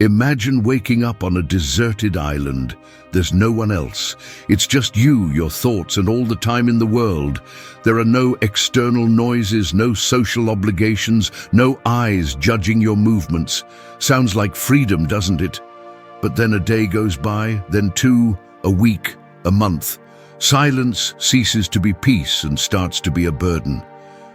Imagine waking up on a deserted island. There's no one else. It's just you, your thoughts, and all the time in the world. There are no external noises, no social obligations, no eyes judging your movements. Sounds like freedom, doesn't it? But then a day goes by, then two, a week, a month. Silence ceases to be peace and starts to be a burden.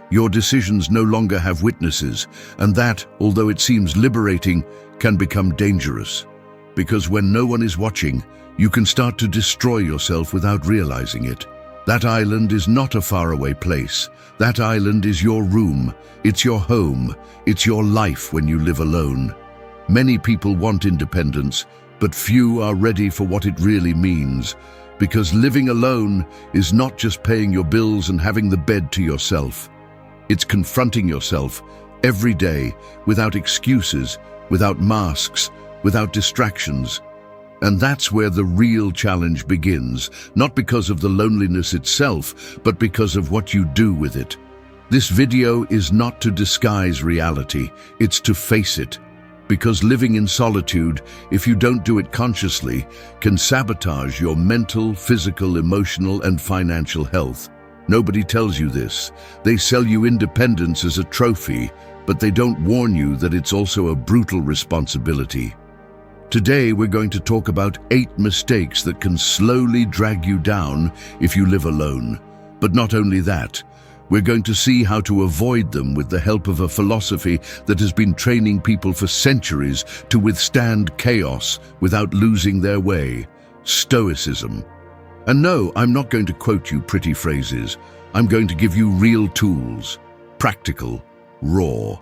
Your decisions no longer have witnesses, and that, although it seems liberating, can become dangerous. Because when no one is watching, you can start to destroy yourself without realizing it. That island is not a faraway place. That island is your room. It's your home. It's your life when you live alone. Many people want independence, but few are ready for what it really means. Because living alone is not just paying your bills and having the bed to yourself. It's confronting yourself every day without excuses, without masks, without distractions. And that's where the real challenge begins, not because of the loneliness itself, but because of what you do with it. This video is not to disguise reality, it's to face it. Because living in solitude, if you don't do it consciously, can sabotage your mental, physical, emotional, and financial health. Nobody tells you this. They sell you independence as a trophy, but they don't warn you that it's also a brutal responsibility. Today, we're going to talk about 8 mistakes that can slowly drag you down if you live alone. But not only that, we're going to see how to avoid them with the help of a philosophy that has been training people for centuries to withstand chaos without losing their way: Stoicism. And no, I'm not going to quote you pretty phrases. I'm going to give you real tools, practical, raw,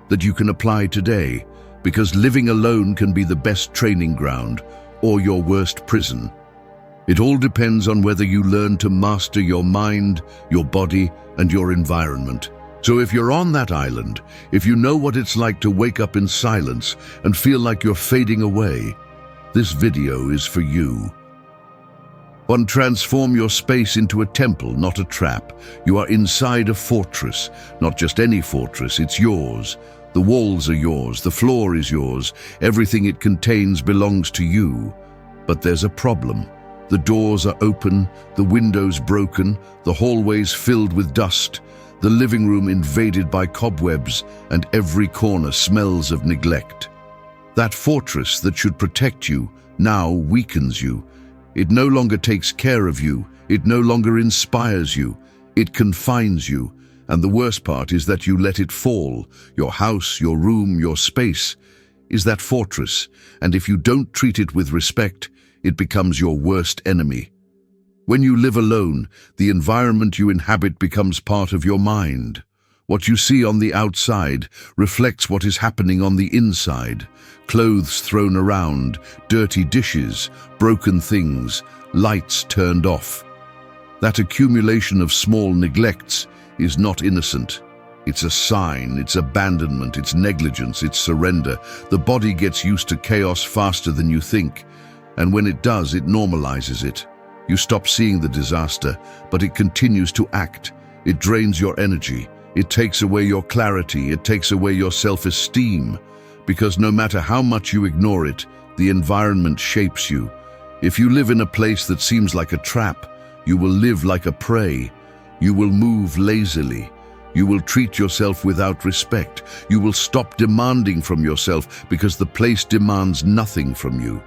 that you can apply today, because living alone can be the best training ground or your worst prison. It all depends on whether you learn to master your mind, your body, and your environment. So if you're on that island, if you know what it's like to wake up in silence and feel like you're fading away, this video is for you. 1. Transform your space into a temple, not a trap. You are inside a fortress, not just any fortress, it's yours. The walls are yours, the floor is yours, everything it contains belongs to you. But there's a problem. The doors are open, the windows broken, the hallways filled with dust, the living room invaded by cobwebs, and every corner smells of neglect. That fortress that should protect you now weakens you. It no longer takes care of you. It no longer inspires you. It confines you. And the worst part is that you let it fall. Your house, your room, your space is that fortress. And if you don't treat it with respect, it becomes your worst enemy. When you live alone, the environment you inhabit becomes part of your mind. What you see on the outside reflects what is happening on the inside. Clothes thrown around, dirty dishes, broken things, lights turned off. That accumulation of small neglects is not innocent. It's a sign, it's abandonment, it's negligence, it's surrender. The body gets used to chaos faster than you think, and when it does, it normalizes it. You stop seeing the disaster, but it continues to act. It drains your energy. It takes away your clarity. It takes away your self-esteem. Because no matter how much you ignore it, the environment shapes you. If you live in a place that seems like a trap, you will live like a prey. You will move lazily. You will treat yourself without respect. You will stop demanding from yourself because the place demands nothing from you.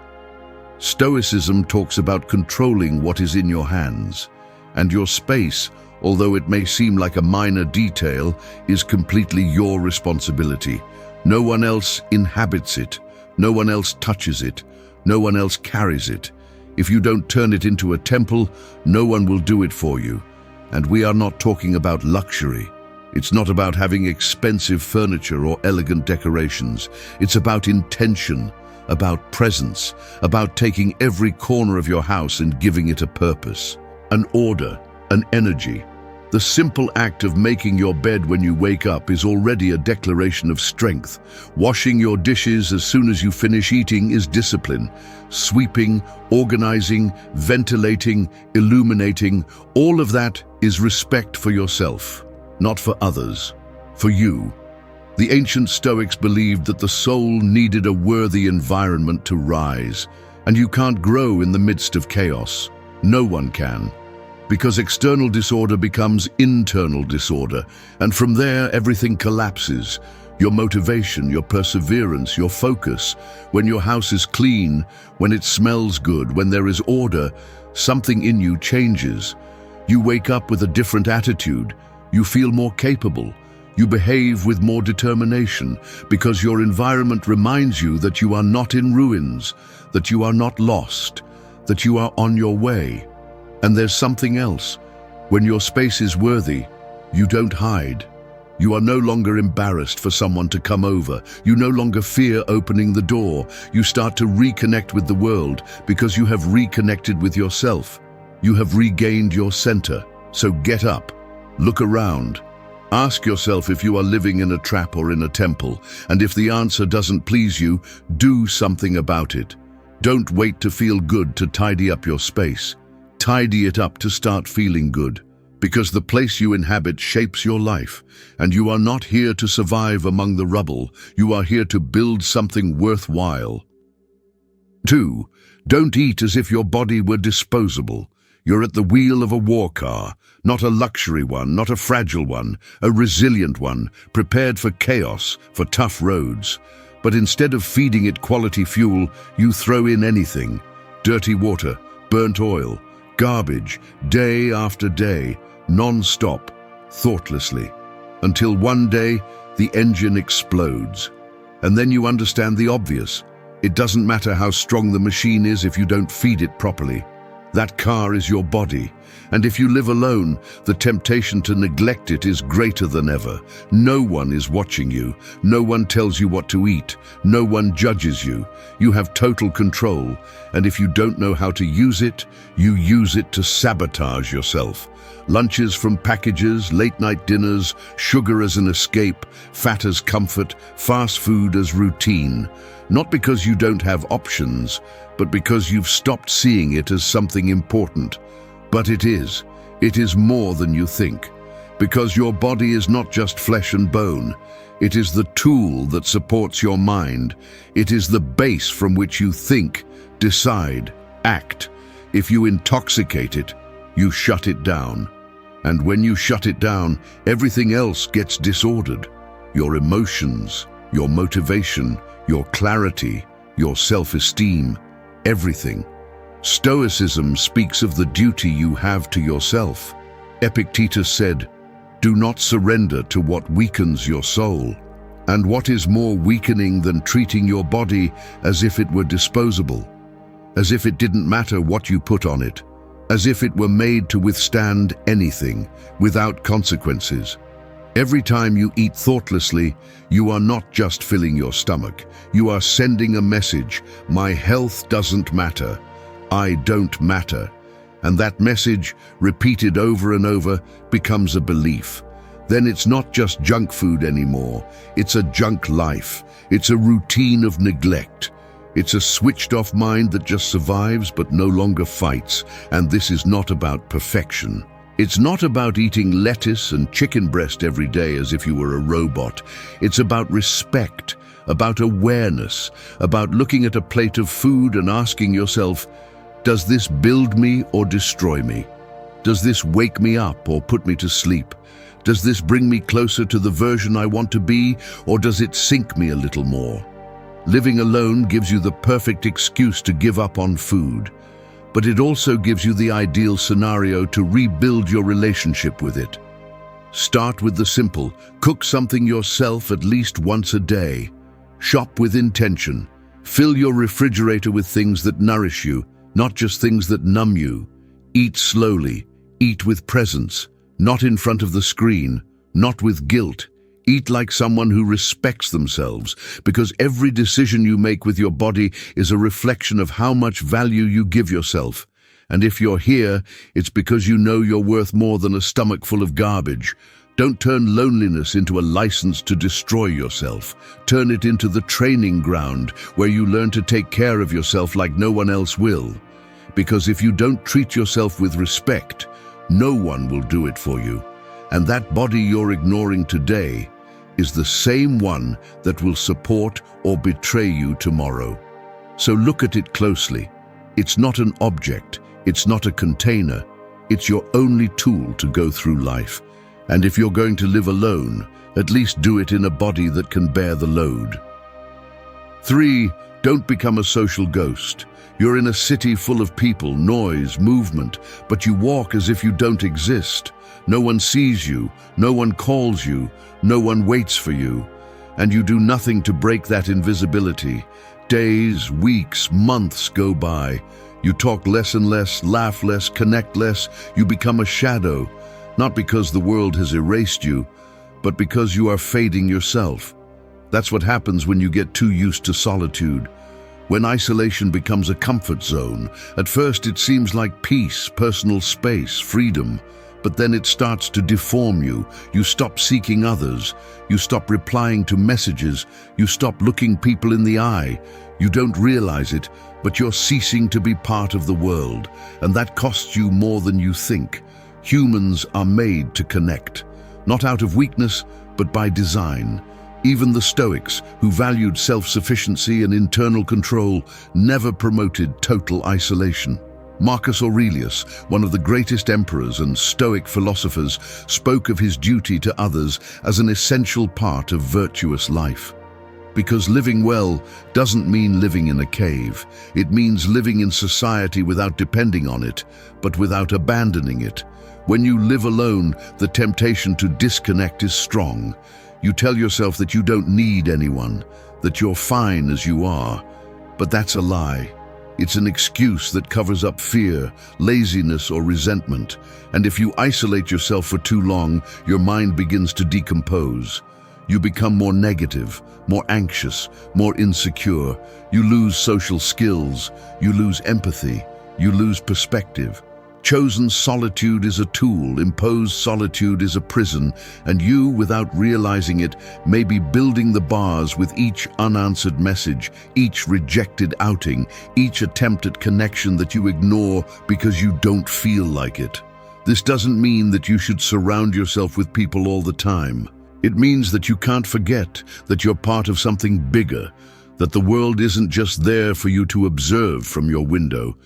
Stoicism talks about controlling what is in your hands, and your space, although it may seem like a minor detail, is completely your responsibility. No one else inhabits it. No one else touches it. No one else carries it. If you don't turn it into a temple, no one will do it for you. And we are not talking about luxury. It's not about having expensive furniture or elegant decorations. It's about intention, about presence, about taking every corner of your house and giving it a purpose, an order, an energy. The simple act of making your bed when you wake up is already a declaration of strength. Washing your dishes as soon as you finish eating is discipline. Sweeping, organizing, ventilating, illuminating, all of that is respect for yourself, not for others, for you. The ancient Stoics believed that the soul needed a worthy environment to rise, and you can't grow in the midst of chaos. No one can. Because external disorder becomes internal disorder, and from there everything collapses. Your motivation, your perseverance, your focus. When your house is clean, when it smells good, when there is order, something in you changes. You wake up with a different attitude. You feel more capable. You behave with more determination because your environment reminds you that you are not in ruins, that you are not lost, that you are on your way. And there's something else. When your space is worthy, you don't hide. You are no longer embarrassed for someone to come over. You no longer fear opening the door. You start to reconnect with the world because you have reconnected with yourself. You have regained your center. So get up, look around. Ask yourself if you are living in a trap or in a temple, and if the answer doesn't please you, do something about it. Don't wait to feel good to tidy up your space. Tidy it up to start feeling good, because the place you inhabit shapes your life, and you are not here to survive among the rubble. You are here to build something worthwhile. 2. Don't eat as if your body were disposable. You're at the wheel of a war car, not a luxury one, not a fragile one, a resilient one, prepared for chaos, for tough roads. But instead of feeding it quality fuel, you throw in anything. Dirty water, burnt oil, garbage, day after day, non-stop, thoughtlessly. Until one day, the engine explodes. And then you understand the obvious. It doesn't matter how strong the machine is if you don't feed it properly. That car is your body, and if you live alone, the temptation to neglect it is greater than ever. No one is watching you. No one tells you what to eat. No one judges you. You have total control, and if you don't know how to use it, you use it to sabotage yourself. Lunches from packages, late-night dinners, sugar as an escape, fat as comfort, fast food as routine. Not because you don't have options, but because you've stopped seeing it as something important. But it is more than you think. Because your body is not just flesh and bone. It is the tool that supports your mind. It is the base from which you think, decide, act. If you intoxicate it, you shut it down. And when you shut it down, everything else gets disordered. Your emotions, your motivation, your clarity, your self-esteem, everything. Stoicism speaks of the duty you have to yourself. Epictetus said, "Do not surrender to what weakens your soul." And what is more weakening than treating your body as if it were disposable? As if it didn't matter what you put on it? As if it were made to withstand anything, without consequences? Every time you eat thoughtlessly, you are not just filling your stomach. You are sending a message: my health doesn't matter. I don't matter. And that message, repeated over and over, becomes a belief. Then it's not just junk food anymore. It's a junk life. It's a routine of neglect. It's a switched-off mind that just survives but no longer fights. And this is not about perfection. It's not about eating lettuce and chicken breast every day as if you were a robot. It's about respect, about awareness, about looking at a plate of food and asking yourself, does this build me or destroy me? Does this wake me up or put me to sleep? Does this bring me closer to the version I want to be, or does it sink me a little more? Living alone gives you the perfect excuse to give up on food. But it also gives you the ideal scenario to rebuild your relationship with it. Start with the simple. Cook something yourself at least once a day. Shop with intention. Fill your refrigerator with things that nourish you, not just things that numb you. Eat slowly. Eat with presence, not in front of the screen, not with guilt. Eat like someone who respects themselves, because every decision you make with your body is a reflection of how much value you give yourself. And if you're here, it's because you know you're worth more than a stomach full of garbage. Don't turn loneliness into a license to destroy yourself. Turn it into the training ground where you learn to take care of yourself like no one else will. Because if you don't treat yourself with respect, no one will do it for you. And that body you're ignoring today, is the same one that will support or betray you tomorrow. So look at it closely. It's not an object, it's not a container, it's your only tool to go through life. And if you're going to live alone, at least do it in a body that can bear the load. 3. Don't become a social ghost. You're in a city full of people, noise, movement, but you walk as if you don't exist. No one sees you, no one calls you, no one waits for you, and you do nothing to break that invisibility. Days, weeks, months go by. You talk less and less, laugh less, connect less. You become a shadow, not because the world has erased you, but because you are fading yourself. That's what happens when you get too used to solitude. When isolation becomes a comfort zone, at first it seems like peace, personal space, freedom. But then it starts to deform you. You stop seeking others. You stop replying to messages. You stop looking people in the eye. You don't realize it, but you're ceasing to be part of the world. And that costs you more than you think. Humans are made to connect, not out of weakness, but by design. Even the Stoics, who valued self-sufficiency and internal control, never promoted total isolation. Marcus Aurelius, one of the greatest emperors and Stoic philosophers, spoke of his duty to others as an essential part of virtuous life. Because living well doesn't mean living in a cave. It means living in society without depending on it, but without abandoning it. When you live alone, the temptation to disconnect is strong. You tell yourself that you don't need anyone, that you're fine as you are. But that's a lie. It's an excuse that covers up fear, laziness, or resentment. And if you isolate yourself for too long, your mind begins to decompose. You become more negative, more anxious, more insecure. You lose social skills. You lose empathy. You lose perspective. Chosen solitude is a tool, imposed solitude is a prison, and you, without realizing it, may be building the bars with each unanswered message, each rejected outing, each attempt at connection that you ignore because you don't feel like it. This doesn't mean that you should surround yourself with people all the time. It means that you can't forget that you're part of something bigger, that the world isn't just there for you to observe from your window.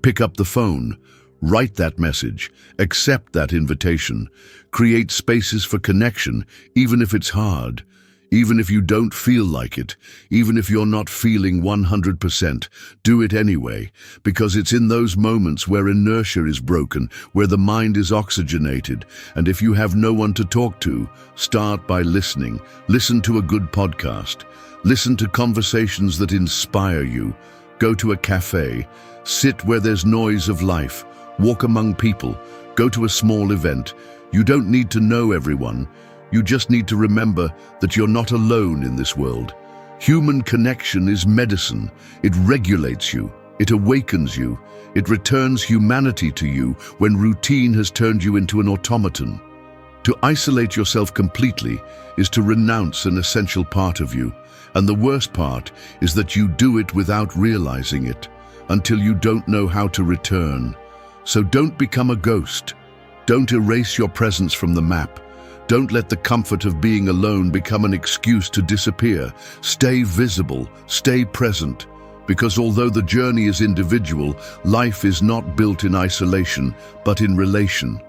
Pick up the phone. Write that message, accept that invitation, create spaces for connection, even if it's hard, even if you don't feel like it, even if you're not feeling 100%, do it anyway, because it's in those moments where inertia is broken, where the mind is oxygenated, and if you have no one to talk to, start by listening. Listen to a good podcast. Listen to conversations that inspire you. Go to a cafe. Sit where there's noise of life. Walk among people, go to a small event. You don't need to know everyone. You just need to remember that you're not alone in this world. Human connection is medicine. It regulates you. It awakens you. It returns humanity to you when routine has turned you into an automaton. To isolate yourself completely is to renounce an essential part of you. And the worst part is that you do it without realizing it, until you don't know how to return. So don't become a ghost. Don't erase your presence from the map. Don't let the comfort of being alone become an excuse to disappear. Stay visible, stay present. Because although the journey is individual, life is not built in isolation, but in relation.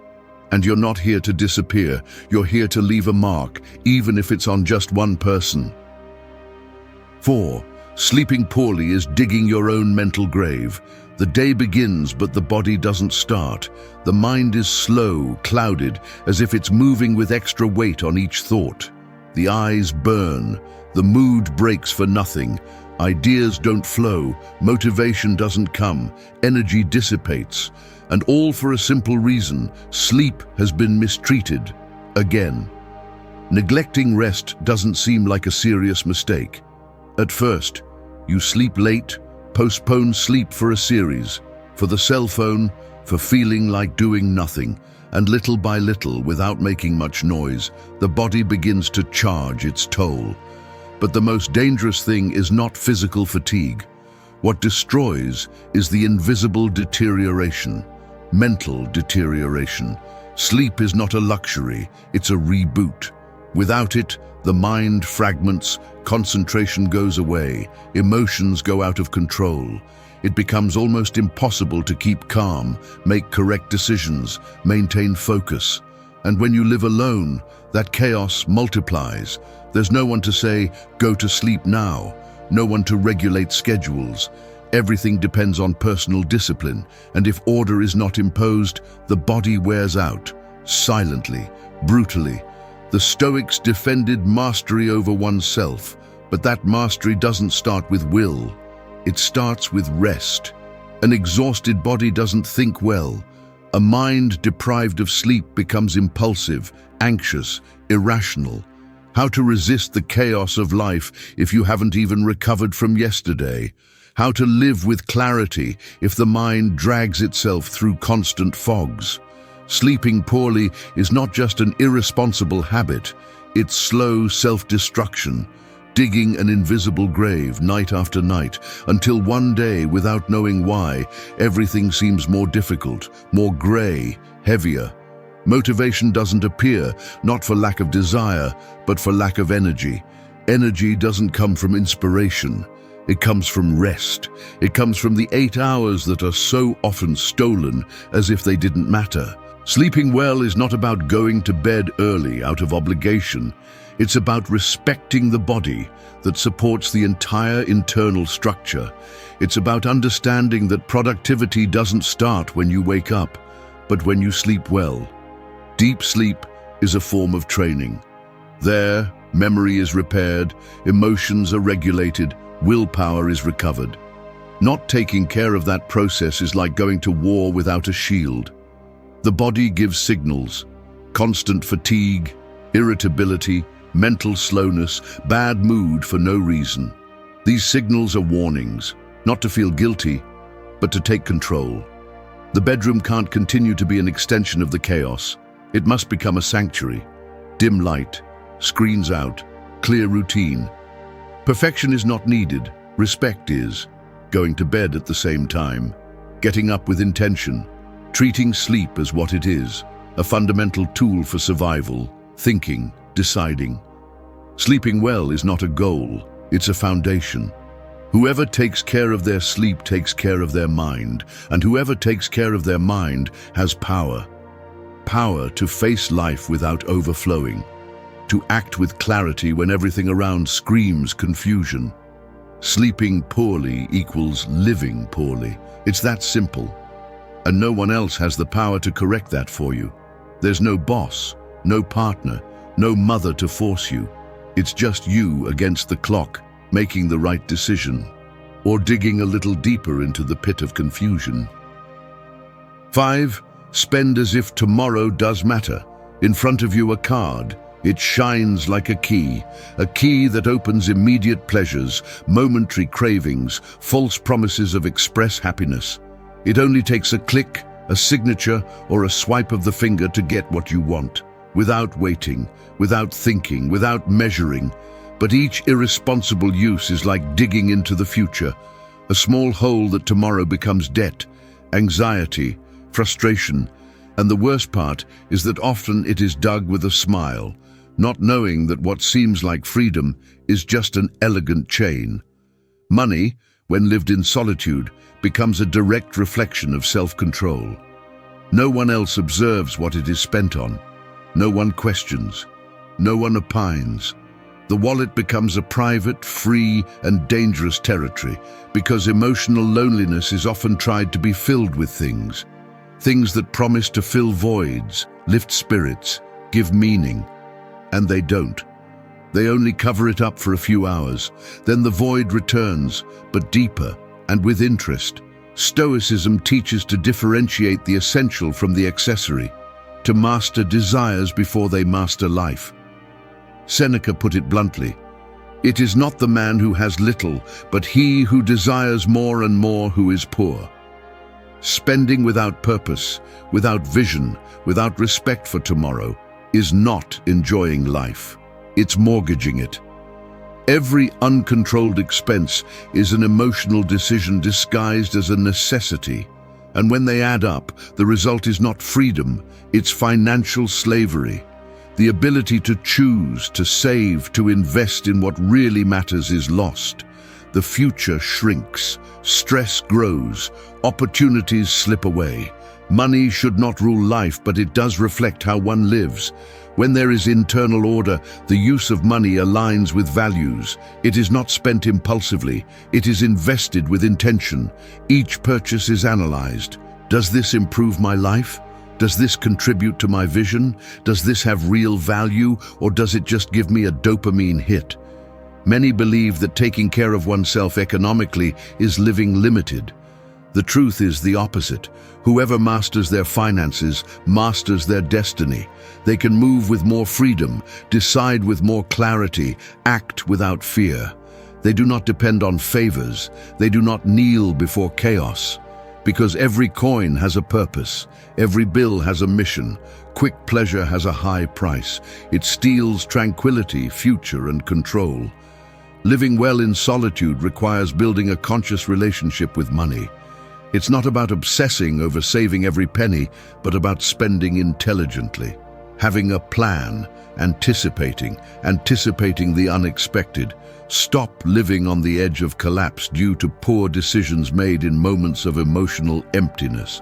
And you're not here to disappear. You're here to leave a mark, even if it's on just one person. 4. Sleeping poorly is digging your own mental grave. The day begins, but the body doesn't start. The mind is slow, clouded, as if it's moving with extra weight on each thought. The eyes burn. The mood breaks for nothing. Ideas don't flow. Motivation doesn't come. Energy dissipates. And all for a simple reason: sleep has been mistreated. Again. Neglecting rest doesn't seem like a serious mistake. At first, you sleep late, postpone sleep for a series, for the cell phone, for feeling like doing nothing, and little by little, without making much noise, the body begins to charge its toll. But the most dangerous thing is not physical fatigue. What destroys is the invisible deterioration, mental deterioration. Sleep is not a luxury, it's a reboot. Without it, The mind fragments, concentration goes away, emotions go out of control. It becomes almost impossible to keep calm, make correct decisions, maintain focus. And when you live alone, that chaos multiplies. There's no one to say, go to sleep now, no one to regulate schedules. Everything depends on personal discipline, and if order is not imposed, the body wears out, silently, brutally. The Stoics defended mastery over oneself, but that mastery doesn't start with will. It starts with rest. An exhausted body doesn't think well. A mind deprived of sleep becomes impulsive, anxious, irrational. How to resist the chaos of life if you haven't even recovered from yesterday? How to live with clarity if the mind drags itself through constant fogs? Sleeping poorly is not just an irresponsible habit, it's slow self-destruction, digging an invisible grave night after night, until one day, without knowing why, everything seems more difficult, more grey, heavier. Motivation doesn't appear, not for lack of desire, but for lack of energy. Energy doesn't come from inspiration. It comes from rest. It comes from the 8 hours that are so often stolen as if they didn't matter. Sleeping well is not about going to bed early out of obligation. It's about respecting the body that supports the entire internal structure. It's about understanding that productivity doesn't start when you wake up, but when you sleep well. Deep sleep is a form of training. There, memory is repaired, emotions are regulated, willpower is recovered. Not taking care of that process is like going to war without a shield. The body gives signals: constant fatigue, irritability, mental slowness, bad mood for no reason. These signals are warnings, not to feel guilty, but to take control. The bedroom can't continue to be an extension of the chaos. It must become a sanctuary. Dim light, screens out, clear routine. Perfection is not needed, respect is. Going to bed at the same time, getting up with intention, treating sleep as what it is, a fundamental tool for survival, thinking, deciding. Sleeping well is not a goal, it's a foundation. Whoever takes care of their sleep takes care of their mind, and whoever takes care of their mind has power. Power to face life without overflowing, to act with clarity when everything around screams confusion. Sleeping poorly equals living poorly. It's that simple. And no one else has the power to correct that for you. There's no boss, no partner, no mother to force you. It's just you against the clock, making the right decision, or digging a little deeper into the pit of confusion. 5. Spend as if tomorrow does matter. In front of you a card. It shines like a key that opens immediate pleasures, momentary cravings, false promises of express happiness. It only takes a click, a signature, or a swipe of the finger to get what you want, without waiting, without thinking, without measuring. But each irresponsible use is like digging into the future, a small hole that tomorrow becomes debt, anxiety, frustration, and the worst part is that often it is dug with a smile, not knowing that what seems like freedom is just an elegant chain. Money, when lived in solitude, becomes a direct reflection of self-control. No one else observes what it is spent on. No one questions. No one opines. The wallet becomes a private, free, and dangerous territory because emotional loneliness is often tried to be filled with things that promise to fill voids, lift spirits, give meaning. And they don't. They only cover it up for a few hours. Then the void returns, but deeper and with interest. Stoicism teaches to differentiate the essential from the accessory, to master desires before they master life. Seneca put it bluntly, "It is not the man who has little, but he who desires more and more who is poor." Spending without purpose, without vision, without respect for tomorrow, is not enjoying life. It's mortgaging it. Every uncontrolled expense is an emotional decision disguised as a necessity. And when they add up, the result is not freedom, it's financial slavery. The ability to choose, to save, to invest in what really matters is lost. The future shrinks, stress grows, opportunities slip away. Money should not rule life, but it does reflect how one lives. When there is internal order, the use of money aligns with values. It is not spent impulsively, it is invested with intention. Each purchase is analyzed. Does this improve my life? Does this contribute to my vision? Does this have real value, or does it just give me a dopamine hit? Many believe that taking care of oneself economically is living limited. The truth is the opposite. Whoever masters their finances masters their destiny. They can move with more freedom, decide with more clarity, act without fear. They do not depend on favors. They do not kneel before chaos. Because every coin has a purpose, every bill has a mission, quick pleasure has a high price. It steals tranquility, future, and control. Living well in solitude requires building a conscious relationship with money. It's not about obsessing over saving every penny, but about spending intelligently. Having a plan, anticipating the unexpected. Stop living on the edge of collapse due to poor decisions made in moments of emotional emptiness.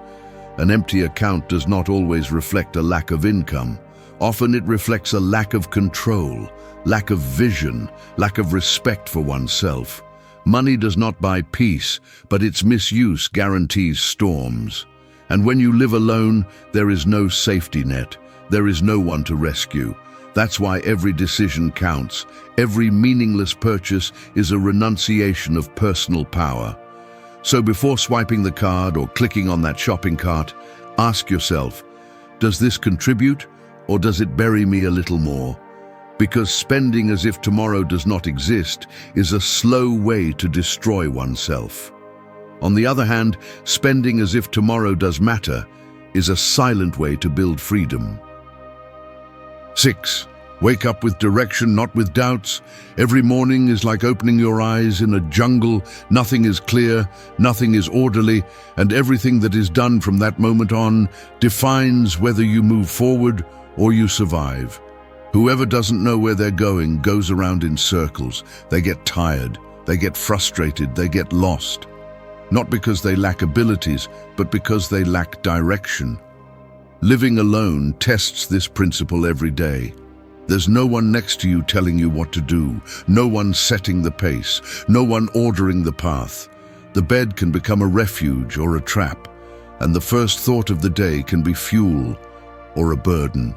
An empty account does not always reflect a lack of income. Often it reflects a lack of control, lack of vision, lack of respect for oneself. Money does not buy peace, but its misuse guarantees storms. And when you live alone, there is no safety net. There is no one to rescue. That's why every decision counts. Every meaningless purchase is a renunciation of personal power. So before swiping the card or clicking on that shopping cart, ask yourself, does this contribute, or does it bury me a little more? Because spending as if tomorrow does not exist is a slow way to destroy oneself. On the other hand, spending as if tomorrow does matter is a silent way to build freedom. 6. Wake up with direction, not with doubts. Every morning is like opening your eyes in a jungle. Nothing is clear, nothing is orderly, and everything that is done from that moment on defines whether you move forward or you survive. Whoever doesn't know where they're going goes around in circles. They get tired, they get frustrated, they get lost. Not because they lack abilities, but because they lack direction. Living alone tests this principle every day. There's no one next to you telling you what to do, no one setting the pace, no one ordering the path. The bed can become a refuge or a trap, and the first thought of the day can be fuel or a burden.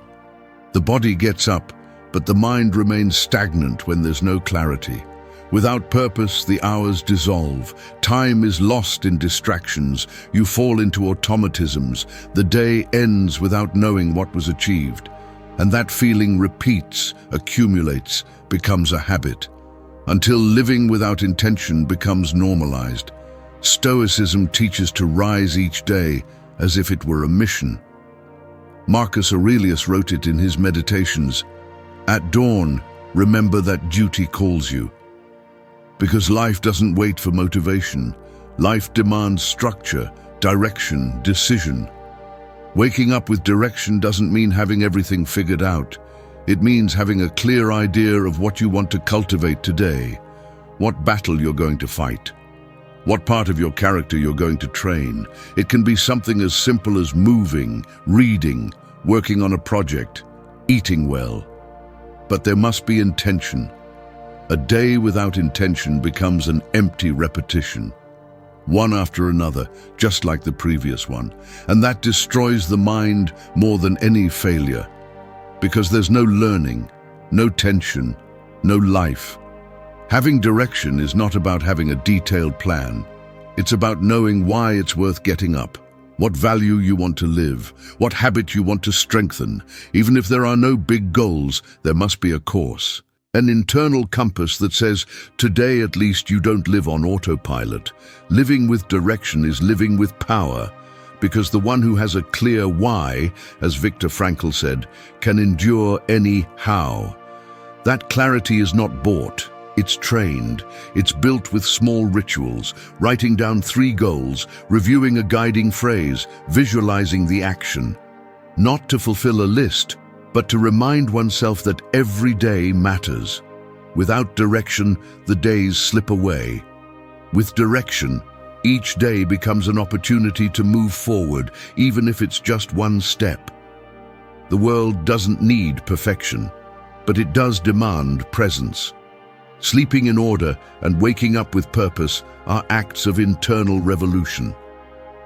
The body gets up, but the mind remains stagnant when there's no clarity. Without purpose, the hours dissolve. Time is lost in distractions. You fall into automatisms. The day ends without knowing what was achieved. And that feeling repeats, accumulates, becomes a habit, until living without intention becomes normalized. Stoicism teaches to rise each day as if it were a mission. Marcus Aurelius wrote it in his Meditations. At dawn, remember that duty calls you. Because life doesn't wait for motivation. Life demands structure, direction, decision. Waking up with direction doesn't mean having everything figured out. It means having a clear idea of what you want to cultivate today, what battle you're going to fight, what part of your character you're going to train. It can be something as simple as moving, reading, working on a project, eating well. But there must be intention. A day without intention becomes an empty repetition. One after another, just like the previous one. And that destroys the mind more than any failure. Because there's no learning, no tension, no life. Having direction is not about having a detailed plan. It's about knowing why it's worth getting up, what value you want to live, what habit you want to strengthen. Even if there are no big goals, there must be a course. An internal compass that says, today at least you don't live on autopilot. Living with direction is living with power, because the one who has a clear why, as Viktor Frankl said, can endure any how. That clarity is not bought, it's trained. It's built with small rituals, writing down 3 goals, reviewing a guiding phrase, visualizing the action. Not to fulfill a list, but to remind oneself that every day matters. Without direction, the days slip away. With direction, each day becomes an opportunity to move forward, even if it's just one step. The world doesn't need perfection, but it does demand presence. Sleeping in order and waking up with purpose are acts of internal revolution.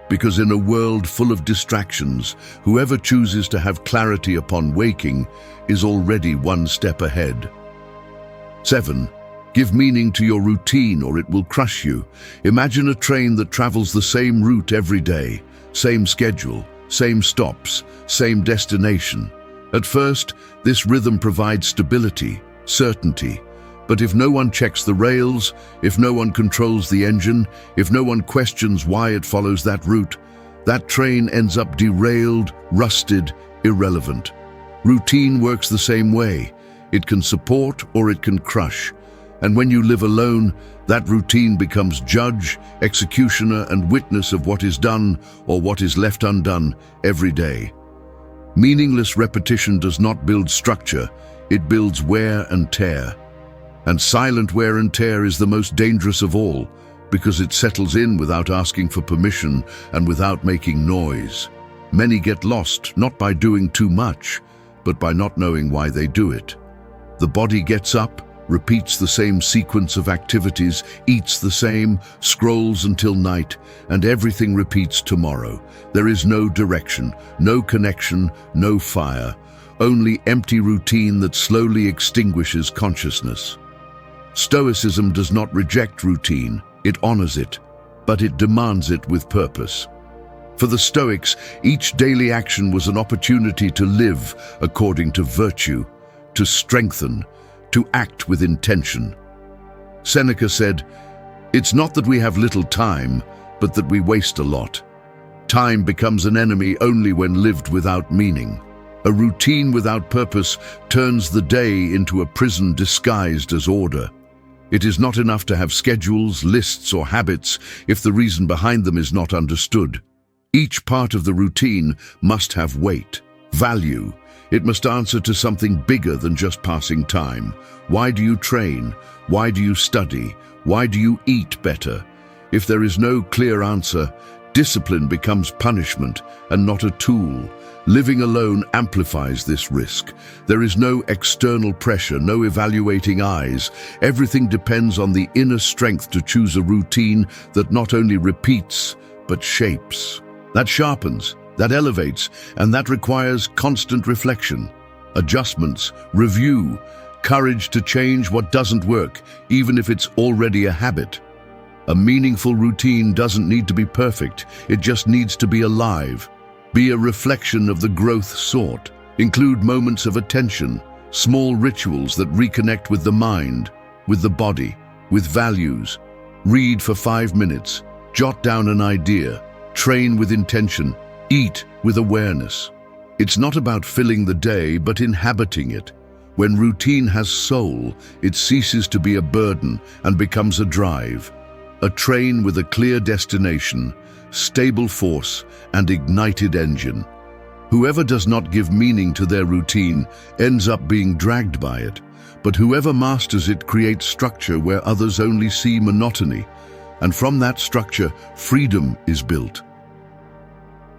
Because in a world full of distractions, whoever chooses to have clarity upon waking is already one step ahead. 7. Give meaning to your routine or it will crush you. Imagine a train that travels the same route every day, same schedule, same stops, same destination. At first, this rhythm provides stability, certainty. But if no one checks the rails, if no one controls the engine, if no one questions why it follows that route, that train ends up derailed, rusted, irrelevant. Routine works the same way. It can support or it can crush. And when you live alone, that routine becomes judge, executioner, and witness of what is done or what is left undone every day. Meaningless repetition does not build structure, it builds wear and tear. And silent wear and tear is the most dangerous of all, because it settles in without asking for permission and without making noise. Many get lost not by doing too much, but by not knowing why they do it. The body gets up, repeats the same sequence of activities, eats the same, scrolls until night, and everything repeats tomorrow. There is no direction, no connection, no fire, only empty routine that slowly extinguishes consciousness. Stoicism does not reject routine, it honors it, but it demands it with purpose. For the Stoics, each daily action was an opportunity to live according to virtue, to strengthen, to act with intention. Seneca said, "It's not that we have little time, but that we waste a lot. Time becomes an enemy only when lived without meaning. A routine without purpose turns the day into a prison disguised as order. It is not enough to have schedules, lists, or habits if the reason behind them is not understood. Each part of the routine must have weight, value. It must answer to something bigger than just passing time. Why do you train? Why do you study? Why do you eat better? If there is no clear answer, discipline becomes punishment and not a tool. Living alone amplifies this risk. There is no external pressure, no evaluating eyes. Everything depends on the inner strength to choose a routine that not only repeats, but shapes. That sharpens, that elevates, and that requires constant reflection, adjustments, review, courage to change what doesn't work, even if it's already a habit. A meaningful routine doesn't need to be perfect, it just needs to be alive. Be a reflection of the growth sought. Include moments of attention, small rituals that reconnect with the mind, with the body, with values. Read for 5 minutes, jot down an idea, train with intention, eat with awareness. It's not about filling the day, but inhabiting it. When routine has soul, it ceases to be a burden and becomes a drive. A train with a clear destination, stable force, and ignited engine. Whoever does not give meaning to their routine ends up being dragged by it, but whoever masters it creates structure where others only see monotony, and from that structure, freedom is built.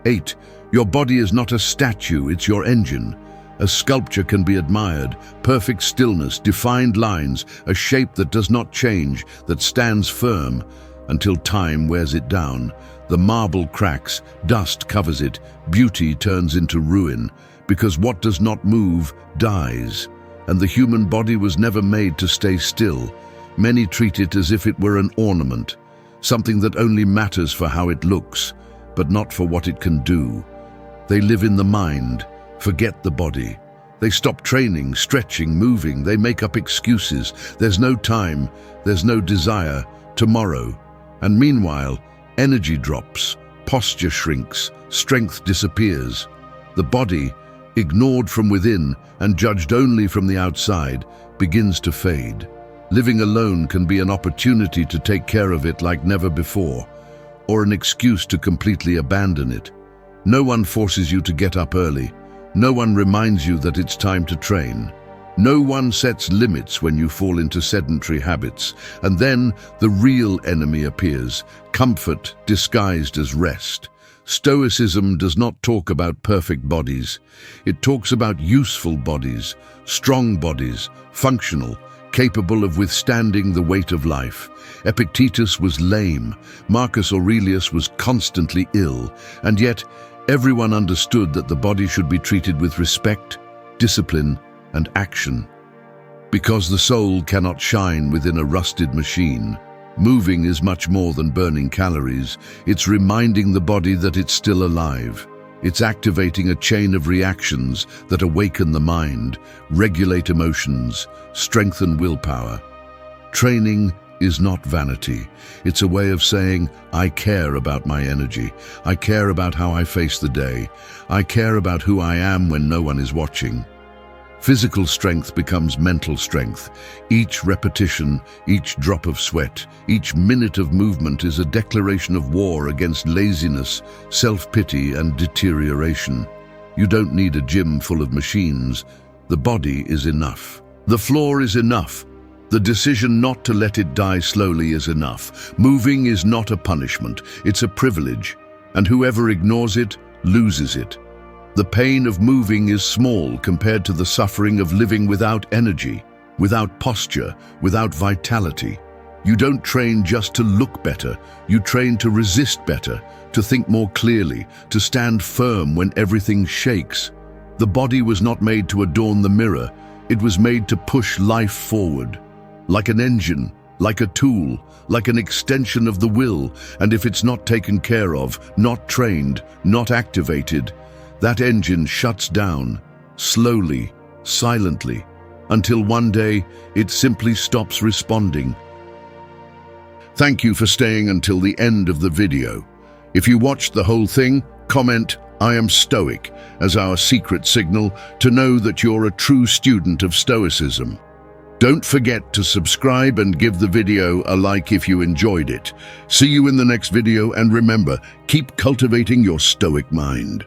8. Your body is not a statue, it's your engine. A sculpture can be admired, perfect stillness, defined lines, a shape that does not change, that stands firm until time wears it down. The marble cracks, dust covers it, beauty turns into ruin, because what does not move dies. And the human body was never made to stay still. Many treat it as if it were an ornament, something that only matters for how it looks, but not for what it can do. They live in the mind, forget the body. They stop training, stretching, moving. They make up excuses. There's no time, there's no desire, tomorrow. And meanwhile, energy drops, posture shrinks, strength disappears. The body, ignored from within and judged only from the outside, begins to fade. Living alone can be an opportunity to take care of it like never before, or an excuse to completely abandon it. No one forces you to get up early. No one reminds you that it's time to train. No one sets limits when you fall into sedentary habits, and then the real enemy appears, comfort disguised as rest. Stoicism does not talk about perfect bodies. It talks about useful bodies, strong bodies, functional, capable of withstanding the weight of life. Epictetus was lame, Marcus Aurelius was constantly ill, and yet everyone understood that the body should be treated with respect, discipline, and action. Because the soul cannot shine within a rusted machine, moving is much more than burning calories. It's reminding the body that it's still alive. It's activating a chain of reactions that awaken the mind, regulate emotions, strengthen willpower. Training is not vanity. It's a way of saying, I care about my energy. I care about how I face the day. I care about who I am when no one is watching. Physical strength becomes mental strength. Each repetition, each drop of sweat, each minute of movement is a declaration of war against laziness, self-pity, and deterioration. You don't need a gym full of machines. The body is enough. The floor is enough. The decision not to let it die slowly is enough. Moving is not a punishment, it's a privilege, and whoever ignores it loses it. The pain of moving is small compared to the suffering of living without energy, without posture, without vitality. You don't train just to look better, you train to resist better, to think more clearly, to stand firm when everything shakes. The body was not made to adorn the mirror, it was made to push life forward. Like an engine, like a tool, like an extension of the will, and if it's not taken care of, not trained, not activated, that engine shuts down, slowly, silently, until one day it simply stops responding. Thank you for staying until the end of the video. If you watched the whole thing, comment, I am Stoic, as our secret signal to know that you're a true student of Stoicism. Don't forget to subscribe and give the video a like if you enjoyed it. See you in the next video, and remember, keep cultivating your Stoic mind.